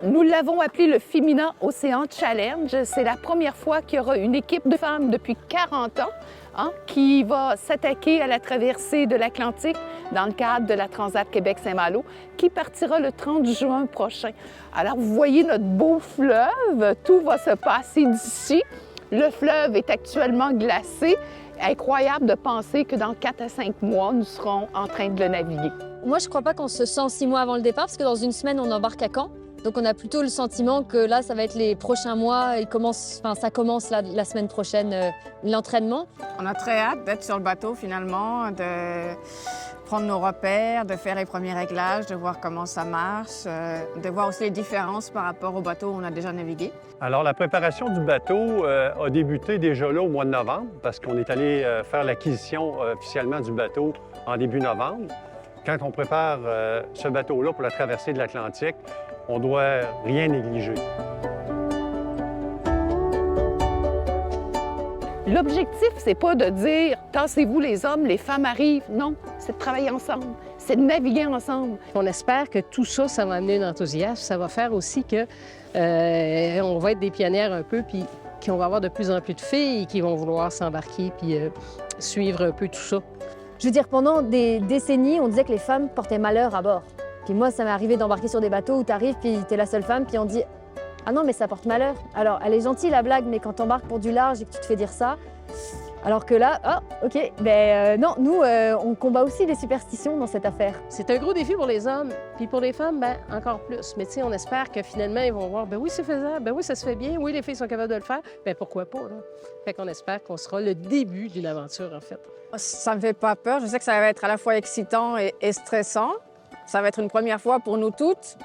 Nous l'avons appelé le Femina Ocean Challenge. C'est la première fois qu'il y aura une équipe de femmes depuis 40 ans qui va s'attaquer à la traversée de l'Atlantique dans le cadre de la Transat Québec-Saint-Malo qui partira le 30 juin prochain. Alors, vous voyez notre beau fleuve, tout va se passer d'ici. Le fleuve est actuellement glacé. Incroyable de penser que dans 4 à 5 mois, nous serons en train de le naviguer. Moi, je ne crois pas qu'on se sent 6 mois avant le départ, parce que dans une semaine, on embarque à Caen. Donc, on a plutôt le sentiment que là, ça va être les prochains mois. Ça commence la semaine prochaine, l'entraînement. On a très hâte d'être sur le bateau, finalement, de prendre nos repères, de faire les premiers réglages, de voir comment ça marche, de voir aussi les différences par rapport au bateau où on a déjà navigué. Alors, la préparation du bateau a débuté déjà là au mois de novembre, parce qu'on est allé faire l'acquisition officiellement du bateau en début novembre. Quand on prépare ce bateau-là pour la traversée de l'Atlantique, on ne doit rien négliger. L'objectif, c'est pas de dire « tassez-vous les hommes, les femmes arrivent ». Non, c'est de travailler ensemble, c'est de naviguer ensemble. On espère que tout ça, ça va amener un enthousiasme. Ça va faire aussi que on va être des pionnières un peu, puis qu'on va avoir de plus en plus de filles qui vont vouloir s'embarquer puis suivre un peu tout ça. Je veux dire, pendant des décennies, on disait que les femmes portaient malheur à bord. Puis moi, ça m'est arrivé d'embarquer sur des bateaux où tu arrives, puis tu es la seule femme, puis on dit « Ah non, mais ça porte malheur ». Alors, elle est gentille, la blague, mais quand tu embarques pour du large et que tu te fais dire ça, alors que là, oh, OK, non, nous, on combat aussi les superstitions dans cette affaire. C'est un gros défi pour les hommes, puis pour les femmes, ben encore plus. Mais tu sais, on espère que finalement, ils vont voir, ben oui, c'est faisable, ben oui, ça se fait bien, oui, les filles sont capables de le faire, ben pourquoi pas, là? Fait qu'on espère qu'on sera le début d'une aventure, en fait. Ça ne me fait pas peur. Je sais que ça va être à la fois excitant et stressant. Ça va être une première fois pour nous toutes.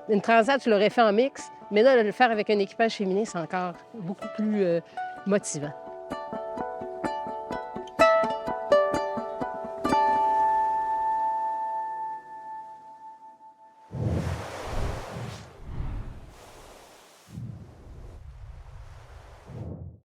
Une transat, tu l'aurais fait en mix, mais là, de le faire avec un équipage féminin, c'est encore beaucoup plus motivant.